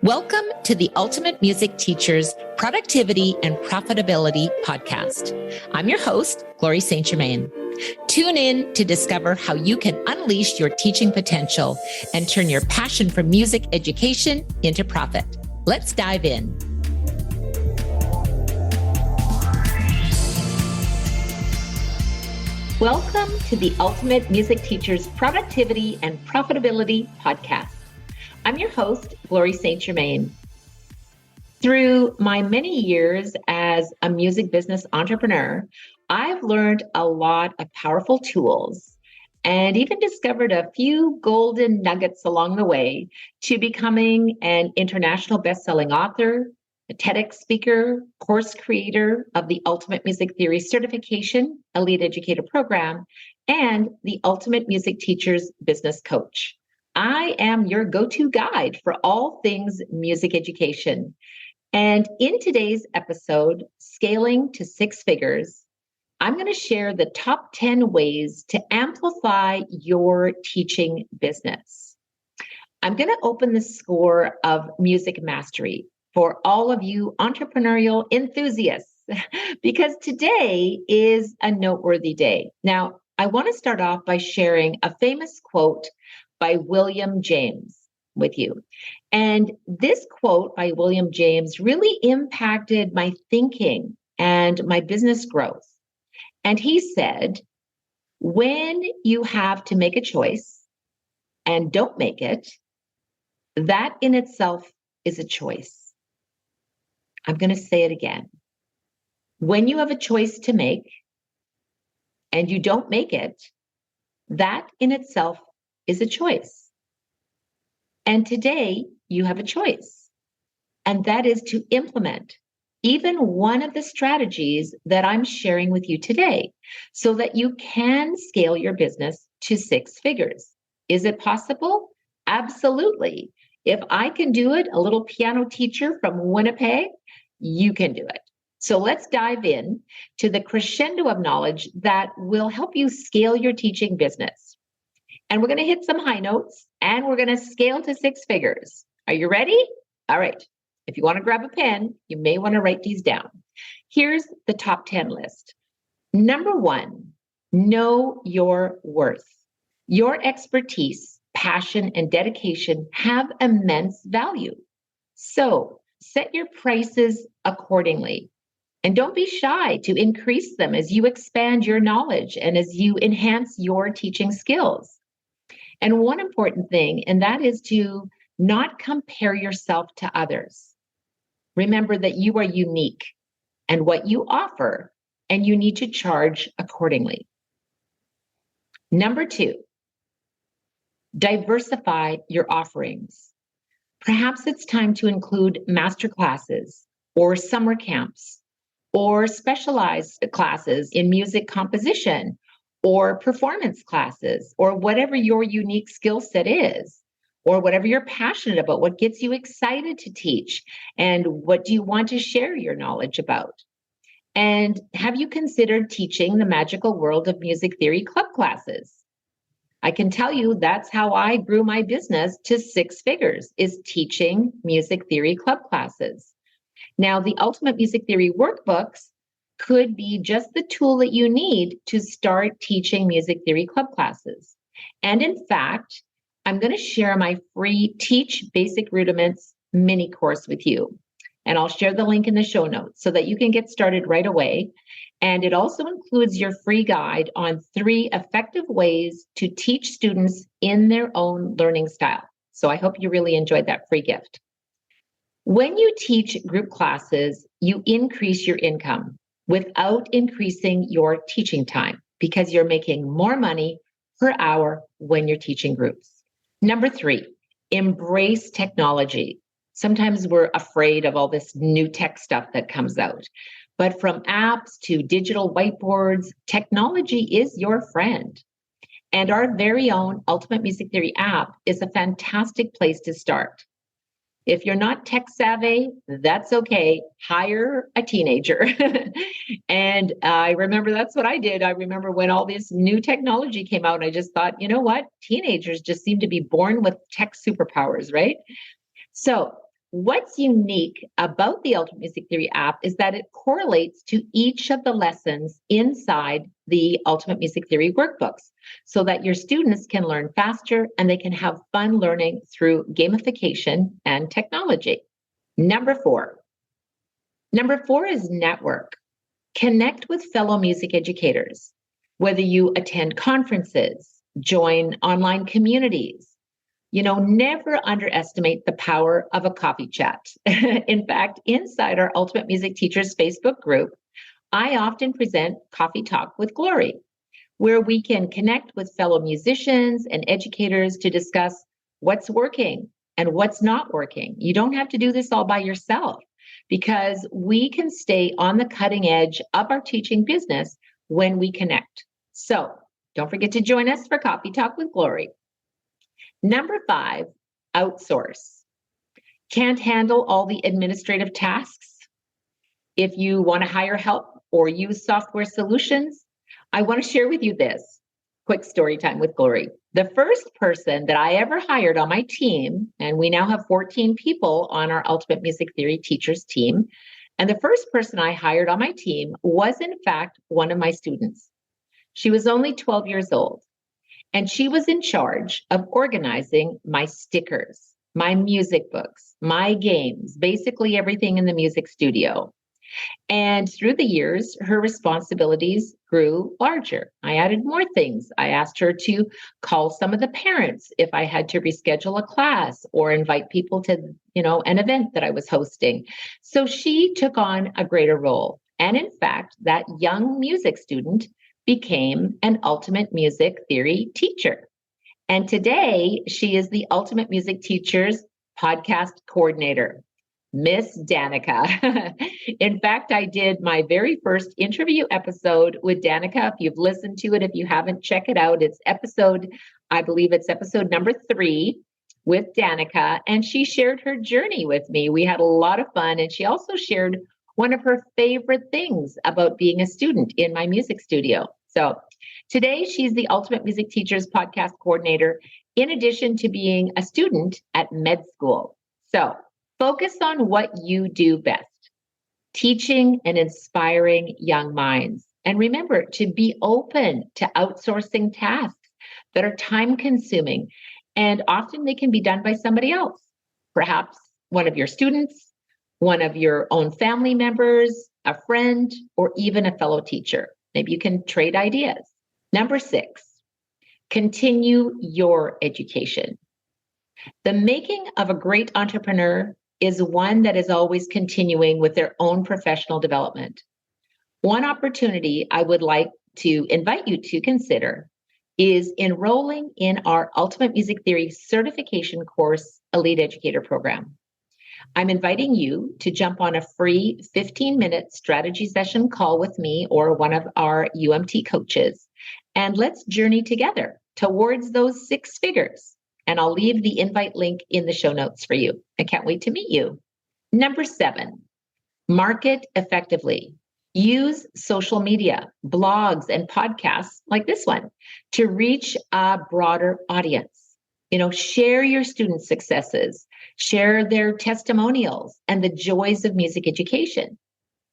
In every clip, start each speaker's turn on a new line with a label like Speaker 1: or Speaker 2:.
Speaker 1: Welcome to the Ultimate Music Teachers Productivity and Profitability Podcast. I'm your host, Glory St. Germain. Tune in to discover how you can unleash your teaching potential and turn your passion for music education into profit. Let's dive in. Welcome to the Ultimate Music Teachers Productivity and Profitability Podcast. I'm your host, Glory St. Germain. Through my many years as a music business entrepreneur, I've learned a lot of powerful tools and even discovered a few golden nuggets along the way to becoming an international best-selling author, a TEDx speaker, course creator of the Ultimate Music Theory Certification Elite Educator Program, and the Ultimate Music Teachers Business Coach. I am your go-to guide for all things music education. And in today's episode, Scaling to Six Figures, I'm going to share the top 10 ways to amplify your teaching business. I'm going to open the score of music mastery for all of you entrepreneurial enthusiasts, because today is a noteworthy day. Now, I want to start off by sharing a famous quote by William James with you. And this quote by William James really impacted my thinking and my business growth. And he said, when you have to make a choice and don't make it, that in itself is a choice. I'm going to say it again. When you have a choice to make and you don't make it, that in itself is a choice. And today you have a choice, and that is to implement even one of the strategies that I'm sharing with you today so that you can scale your business to six figures. Is it possible? Absolutely. If I can do it, a little piano teacher from Winnipeg, you can do it. So let's dive in to the crescendo of knowledge that will help you scale your teaching business. And we're going to hit some high notes and we're going to scale to six figures. Are you ready? All right. If you want to grab a pen, you may want to write these down. Here's the top 10 list. Number 1, know your worth. Your expertise, passion, and dedication have immense value. So set your prices accordingly. And don't be shy to increase them as you expand your knowledge and as you enhance your teaching skills. And one important thing, and that is to not compare yourself to others. Remember that you are unique and what you offer, and you need to charge accordingly. Number 2, diversify your offerings. Perhaps it's time to include masterclasses or summer camps or specialized classes in music composition or performance classes, or whatever your unique skill set is, or whatever you're passionate about, what gets you excited to teach, and what do you want to share your knowledge about? And have you considered teaching the magical world of music theory club classes? I can tell you that's how I grew my business to six figures, is teaching music theory club classes. Now, the Ultimate Music Theory workbooks could be just the tool that you need to start teaching music theory club classes. And in fact, I'm going to share my free Teach Basic Rudiments mini course with you. And I'll share the link in the show notes so that you can get started right away. And it also includes your free guide on 3 effective ways to teach students in their own learning style. So I hope you really enjoyed that free gift. When you teach group classes, you increase your income without increasing your teaching time because you're making more money per hour when you're teaching groups. Number 3, embrace technology. Sometimes we're afraid of all this new tech stuff that comes out. But from apps to digital whiteboards, technology is your friend. And our very own Ultimate Music Theory app is a fantastic place to start. If you're not tech savvy, that's okay. Hire a teenager. And I remember that's what I did. I remember when all this new technology came out, and I just thought, you know what? Teenagers just seem to be born with tech superpowers, right? So what's unique about the Ultimate Music Theory app is that it correlates to each of the lessons inside the Ultimate Music Theory workbooks so that your students can learn faster and they can have fun learning through gamification and technology. Number four is network. Connect with fellow music educators, whether you attend conferences, join online communities. Never underestimate the power of a coffee chat. In fact, inside our Ultimate Music Teachers Facebook group, I often present Coffee Talk with Glory, where we can connect with fellow musicians and educators to discuss what's working and what's not working. You don't have to do this all by yourself because we can stay on the cutting edge of our teaching business when we connect. So don't forget to join us for Coffee Talk with Glory. Number 5, outsource. Can't handle all the administrative tasks? If you want to hire help or use software solutions, I want to share with you this quick story time with Glory. The first person that I ever hired on my team, and we now have 14 people on our Ultimate Music Theory teachers team, and the first person I hired on my team was in fact one of my students. She was only 12 years old. And she was in charge of organizing my stickers, my music books, my games, basically everything in the music studio. And through the years, her responsibilities grew larger. I added more things. I asked her to call some of the parents if I had to reschedule a class or invite people to, an event that I was hosting. So she took on a greater role. And in fact, that young music student became an Ultimate Music Theory teacher. And today, she is the Ultimate Music Teachers podcast coordinator, Miss Danica. In fact, I did my very first interview episode with Danica. If you've listened to it, if you haven't, check it out. I believe it's episode number 3 with Danica. And she shared her journey with me. We had a lot of fun. And she also shared one of her favorite things about being a student in my music studio. So today, she's the Ultimate Music Teachers podcast coordinator, in addition to being a student at med school. So focus on what you do best, teaching and inspiring young minds. And remember to be open to outsourcing tasks that are time consuming. And often they can be done by somebody else, perhaps one of your students, one of your own family members, a friend, or even a fellow teacher. Maybe you can trade ideas. Number 6, continue your education. The making of a great entrepreneur is one that is always continuing with their own professional development. One opportunity I would like to invite you to consider is enrolling in our Ultimate Music Theory certification course, Elite Educator Program. I'm inviting you to jump on a free 15-minute strategy session call with me or one of our UMT coaches, and let's journey together towards those 6 figures. And I'll leave the invite link in the show notes for you. I can't wait to meet you. Number 7, market effectively. Use social media, blogs, and podcasts like this one to reach a broader audience. Share your student successes, share their testimonials and the joys of music education.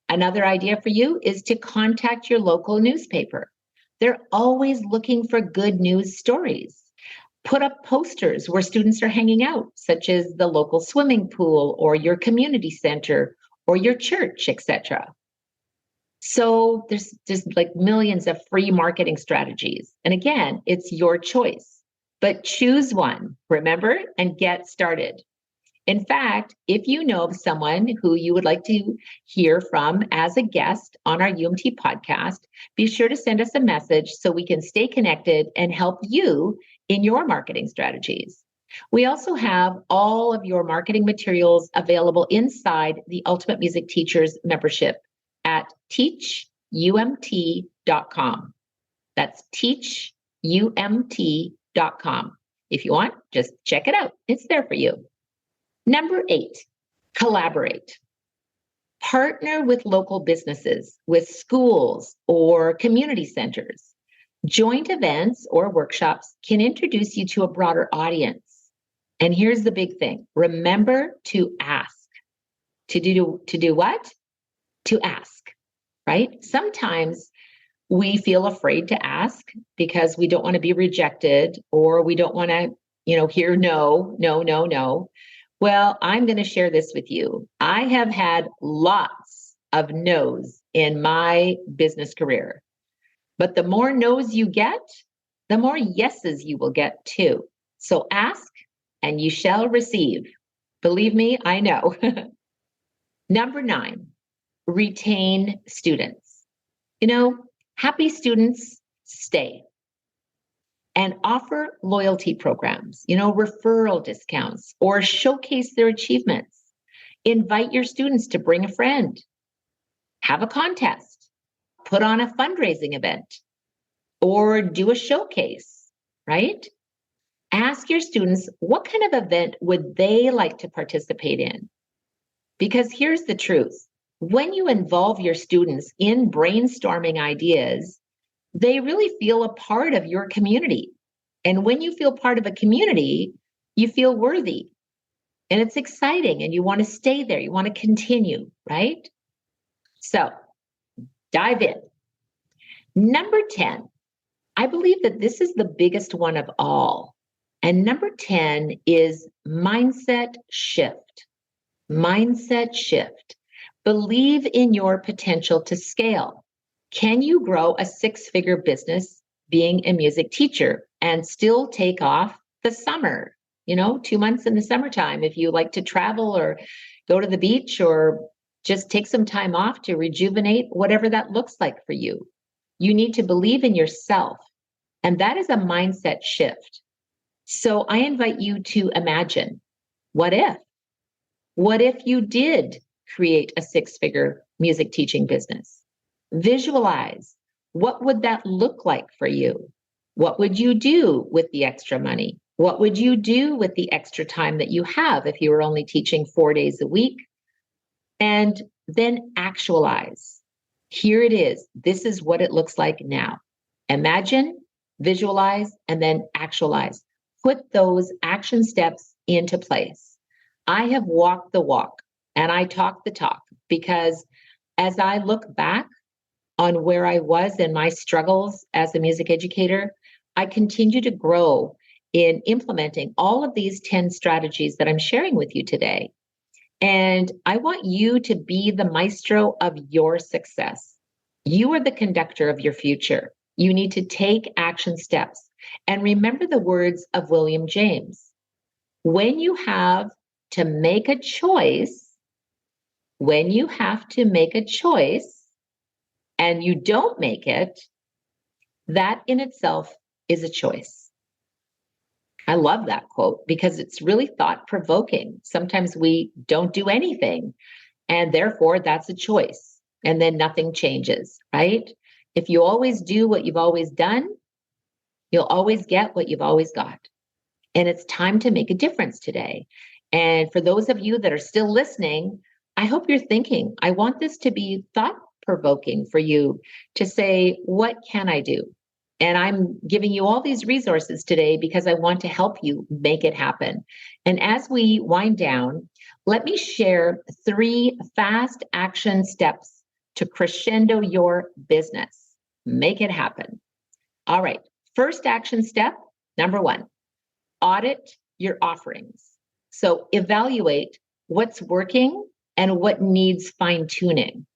Speaker 1: Another idea for you is to contact your local newspaper. They're always looking for good news stories. Put up posters where students are hanging out, such as the local swimming pool or your community center or your church, etc. So there's like millions of free marketing strategies. And again, it's your choice. But choose one, remember, and get started. In fact, if you know of someone who you would like to hear from as a guest on our UMT podcast, be sure to send us a message so we can stay connected and help you in your marketing strategies. We also have all of your marketing materials available inside the Ultimate Music Teachers membership at teachumt.com. That's teachumt.com. If you want, just check it out. It's there for you. Number 8, collaborate. Partner with local businesses, with schools or community centers. Joint events or workshops can introduce you to a broader audience And here's the big thing. Remember to ask. To do what? To ask, right? Sometimes we feel afraid to ask because we don't want to be rejected, or we don't want to, hear no, no, no, no. Well, I'm going to share this with you. I have had lots of no's in my business career, but the more no's you get, the more yeses you will get too. So ask and you shall receive. Believe me, I know. Number 9, retain students. Happy students stay. And offer loyalty programs, referral discounts, or showcase their achievements. Invite your students to bring a friend, have a contest, put on a fundraising event, or do a showcase, right? Ask your students, what kind of event would they like to participate in? Because here's the truth. When you involve your students in brainstorming ideas, they really feel a part of your community. And when you feel part of a community, you feel worthy. And it's exciting and you want to stay there. You want to continue, right? So dive in. Number 10, I believe that this is the biggest one of all. And number 10 is mindset shift. Mindset shift. Believe in your potential to scale. Can you grow a 6-figure business being a music teacher and still take off the summer? 2 months in the summertime, if you like to travel or go to the beach or just take some time off to rejuvenate, whatever that looks like for you. You need to believe in yourself. And that is a mindset shift. So I invite you to imagine, what if? What if you did create a 6-figure music teaching business? Visualize. What would that look like for you? What would you do with the extra money? What would you do with the extra time that you have if you were only teaching 4 days a week? And then actualize. Here it is. This is what it looks like now. Imagine, visualize, and then actualize. Put those action steps into place. I have walked the walk and I talk the talk, because as I look back on where I was in my struggles as a music educator, I continue to grow in implementing all of these 10 strategies that I'm sharing with you today. And I want you to be the maestro of your success. You are the conductor of your future. You need to take action steps. And remember the words of William James. When you have to make a choice, and you don't make it, that in itself is a choice. I love that quote because it's really thought-provoking. Sometimes we don't do anything, and therefore that's a choice. And then nothing changes, right? If you always do what you've always done, you'll always get what you've always got. And it's time to make a difference today. And for those of you that are still listening, I hope you're thinking, I want this to be thought-provoking for you to say, what can I do? And I'm giving you all these resources today because I want to help you make it happen. And as we wind down, let me share 3 fast action steps to crescendo your business. Make it happen. All right. First action step, number 1, audit your offerings. So evaluate what's working and what needs fine-tuning.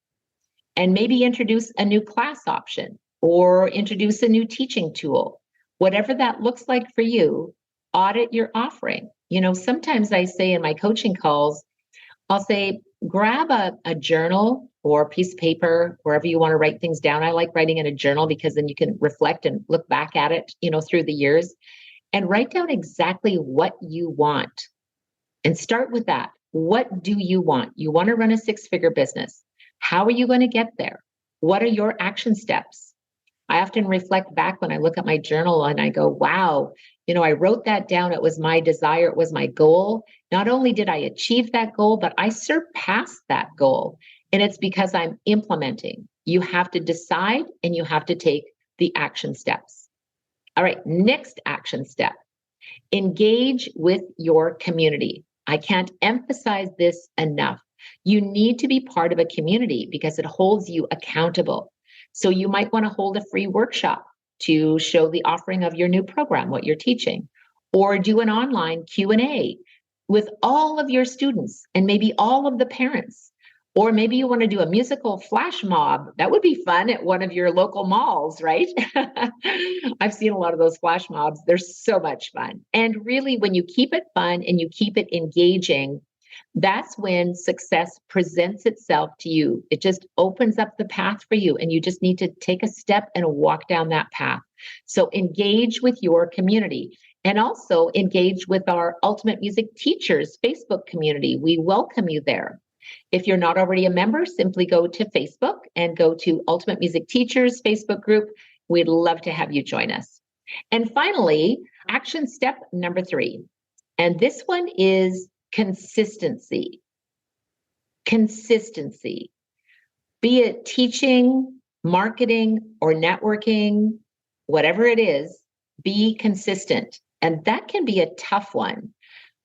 Speaker 1: And maybe introduce a new class option or introduce a new teaching tool. Whatever that looks like for you, audit your offering. Sometimes I say in my coaching calls, I'll say, grab a journal or a piece of paper, wherever you want to write things down. I like writing in a journal because then you can reflect and look back at it, through the years, and write down exactly what you want. And start with that. What do you want? You want to run a 6-figure business. How are you going to get there? What are your action steps? I often reflect back when I look at my journal and I go, wow, I wrote that down. It was my desire. It was my goal. Not only did I achieve that goal, but I surpassed that goal. And it's because I'm implementing. You have to decide and you have to take the action steps. All right, next action step. Engage with your community. I can't emphasize this enough. You need to be part of a community because it holds you accountable. So you might want to hold a free workshop to show the offering of your new program, what you're teaching, or do an online Q&A with all of your students and maybe all of the parents. Or maybe you want to do a musical flash mob. That would be fun at one of your local malls, right? I've seen a lot of those flash mobs. They're so much fun. And really, when you keep it fun and you keep it engaging, that's when success presents itself to you. It just opens up the path for you, and you just need to take a step and walk down that path. So engage with your community. And also engage with our Ultimate Music Teachers Facebook community. We welcome you there. If you're not already a member, simply go to Facebook and go to Ultimate Music Teachers Facebook group. We'd love to have you join us. And finally, action step number 3. And this one is consistency. Consistency. Be it teaching, marketing, or networking, whatever it is, be consistent. And that can be a tough one.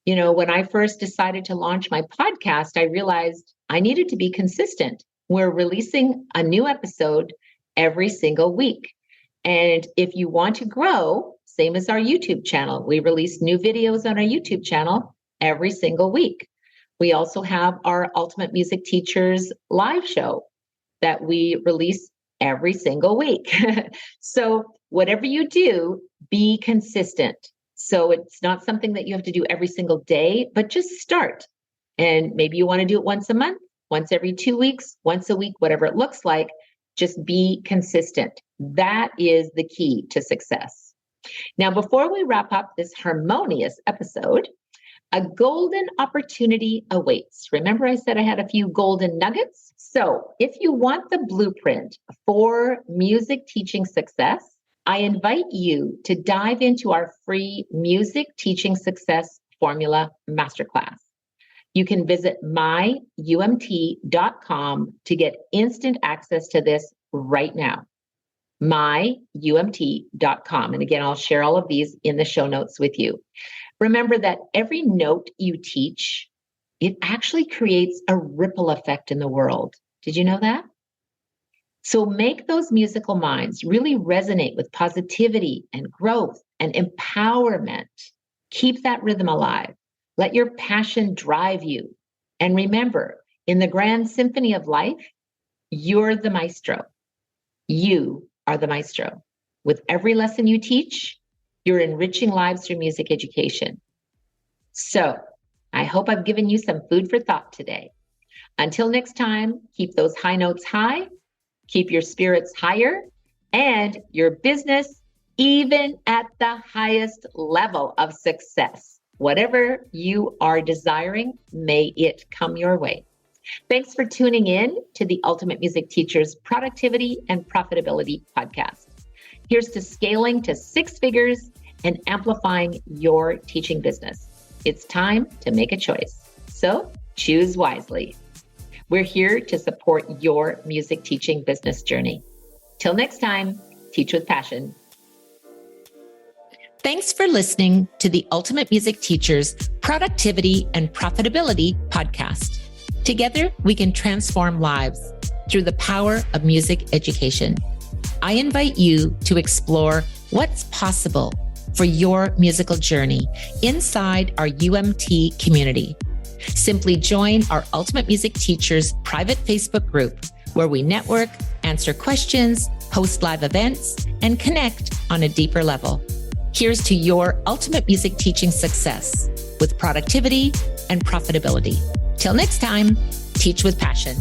Speaker 1: You know, when I first decided to launch my podcast, I realized I needed to be consistent. We're releasing a new episode every single week. And if you want to grow, same as our YouTube channel, we release new videos on our YouTube channel every single week. We also have our Ultimate Music Teachers live show that we release every single week. So whatever you do, be consistent. So it's not something that you have to do every single day, but just start. And maybe you want to do it once a month, once every 2 weeks, once a week, whatever it looks like. Just be consistent. That is the key to success. Now, before we wrap up this harmonious episode, a golden opportunity awaits. Remember, I said I had a few golden nuggets? So if you want the blueprint for music teaching success, I invite you to dive into our free Music Teaching Success Formula Masterclass. You can visit myumt.com to get instant access to this right now. myumt.com. And again, I'll share all of these in the show notes with you. Remember that every note you teach, it actually creates a ripple effect in the world. Did you know that? So make those musical minds really resonate with positivity and growth and empowerment. Keep that rhythm alive. Let your passion drive you. And remember, in the grand symphony of life, you're the maestro. You are the maestro. With every lesson you teach, you're enriching lives through music education. So I hope I've given you some food for thought today. Until next time, keep those high notes high. Keep your spirits higher and your business even at the highest level of success. Whatever you are desiring, may it come your way. Thanks for tuning in to the Ultimate Music Teachers Productivity and Profitability Podcast. Here's to scaling to 6 figures and amplifying your teaching business. It's time to make a choice. So choose wisely. We're here to support your music teaching business journey. Till next time, teach with passion. Thanks for listening to the Ultimate Music Teachers Productivity and Profitability Podcast. Together, we can transform lives through the power of music education. I invite you to explore what's possible for your musical journey inside our UMT community. Simply join our Ultimate Music Teachers private Facebook group where we network, answer questions, host live events, and connect on a deeper level. Here's to your ultimate music teaching success with productivity and profitability. Till next time, teach with passion.